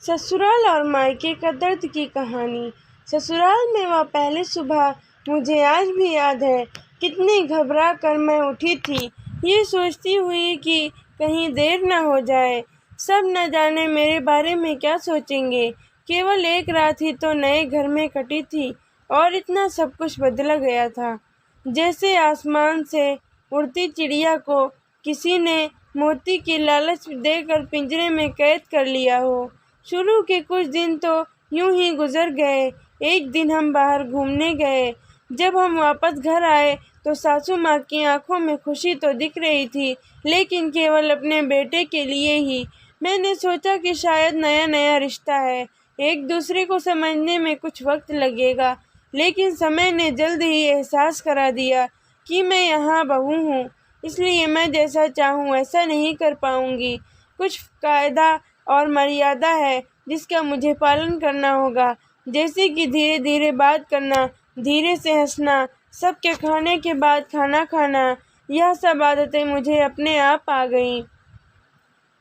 ससुराल और मायके का दर्द की कहानी। ससुराल में वह पहली सुबह मुझे आज भी याद है। कितनी घबरा कर मैं उठी थी, ये सोचती हुई कि कहीं देर न हो जाए। सब न जाने मेरे बारे में क्या सोचेंगे। केवल एक रात ही तो नए घर में कटी थी और इतना सब कुछ बदला गया था, जैसे आसमान से उड़ती चिड़िया को किसी ने मोती की लालच देकर पिंजरे में कैद कर लिया हो। शुरू के कुछ दिन तो यूं ही गुजर गए। एक दिन हम बाहर घूमने गए। जब हम वापस घर आए तो सासू माँ की आंखों में खुशी तो दिख रही थी, लेकिन केवल अपने बेटे के लिए ही। मैंने सोचा कि शायद नया नया रिश्ता है, एक दूसरे को समझने में कुछ वक्त लगेगा, लेकिन समय ने जल्द ही एहसास करा दिया कि मैं यहाँ बहू हूँ, इसलिए मैं जैसा चाहूँ ऐसा नहीं कर पाऊँगी। कुछ कायदा और मर्यादा है जिसका मुझे पालन करना होगा, जैसे कि धीरे धीरे बात करना, धीरे से हंसना, सबके खाने के बाद खाना खाना। यह सब आदतें मुझे अपने आप आ गईं।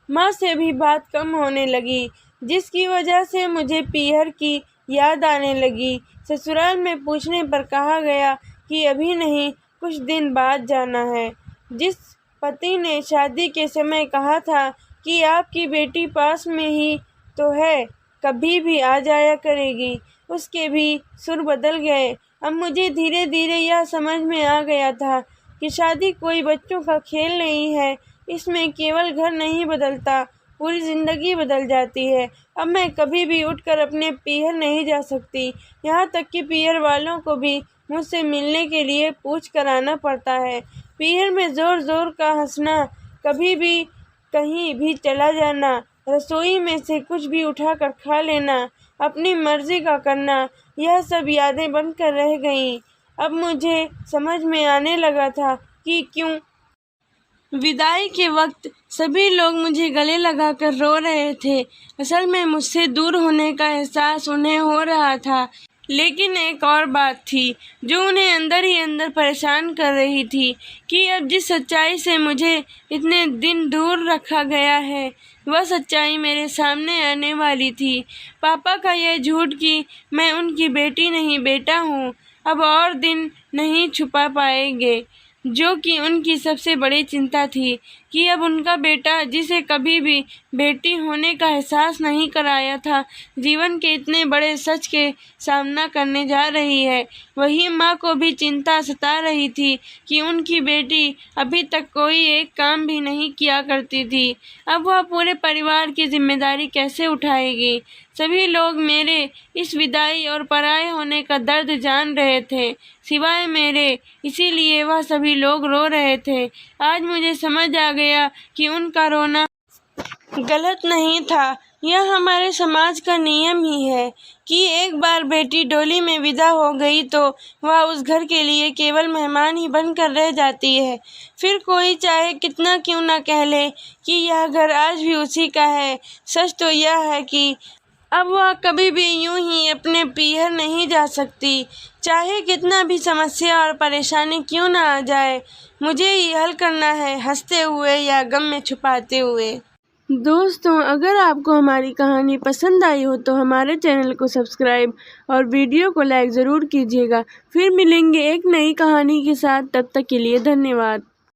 माँ से भी बात कम होने लगी, जिसकी वजह से मुझे पीहर की याद आने लगी। ससुराल में पूछने पर कहा गया कि अभी नहीं, कुछ दिन बाद जाना है। जिस पति ने शादी के समय कहा था कि आपकी बेटी पास में ही तो है, कभी भी आ जाया करेगी, उसके भी सुर बदल गए। अब मुझे धीरे धीरे यह समझ में आ गया था कि शादी कोई बच्चों का खेल नहीं है। इसमें केवल घर नहीं बदलता, पूरी जिंदगी बदल जाती है। अब मैं कभी भी उठकर अपने पीहर नहीं जा सकती, यहाँ तक कि पीहर वालों को भी मुझसे मिलने के लिए पूछ कर आना पड़ता है। पीहर में जोर जोर का हंसना, कभी भी कहीं भी चला जाना, रसोई में से कुछ भी उठाकर खा लेना, अपनी मर्जी का करना, यह सब यादें बनकर रह गईं। अब मुझे समझ में आने लगा था कि क्यों विदाई के वक्त सभी लोग मुझे गले लगाकर रो रहे थे। असल में मुझसे दूर होने का एहसास उन्हें हो रहा था, लेकिन एक और बात थी जो उन्हें अंदर ही अंदर परेशान कर रही थी कि अब जिस सच्चाई से मुझे इतने दिन दूर रखा गया है, वह सच्चाई मेरे सामने आने वाली थी। पापा का यह झूठ कि मैं उनकी बेटी नहीं बेटा हूँ, अब और दिन नहीं छुपा पाएंगे, जो कि उनकी सबसे बड़ी चिंता थी कि अब उनका बेटा, जिसे कभी भी बेटी होने का एहसास नहीं कराया था, जीवन के इतने बड़े सच के सामना करने जा रही है। वही माँ को भी चिंता सता रही थी कि उनकी बेटी अभी तक कोई एक काम भी नहीं किया करती थी, अब वह पूरे परिवार की जिम्मेदारी कैसे उठाएगी। सभी लोग मेरे इस विदाई और पराये होने का दर्द जान रहे थे, सिवाय मेरे, इसीलिए वह सभी लोग रो रहे थे। आज मुझे समझ आ गया कि उनका रोना गलत नहीं था। यह हमारे समाज का नियम ही है कि एक बार बेटी डोली में विदा हो गई तो वह उस घर के लिए केवल मेहमान ही बनकर रह जाती है। फिर कोई चाहे कितना क्यों ना कह ले कि यह घर आज भी उसी का है, सच तो यह है कि अब वह कभी भी यूं ही अपने पीहर नहीं जा सकती, चाहे कितना भी समस्या और परेशानी क्यों ना आ जाए। मुझे ही हल करना है, हंसते हुए या गम में छुपाते हुए। दोस्तों, अगर आपको हमारी कहानी पसंद आई हो तो हमारे चैनल को सब्सक्राइब और वीडियो को लाइक ज़रूर कीजिएगा। फिर मिलेंगे एक नई कहानी के साथ, तब तक के लिए धन्यवाद।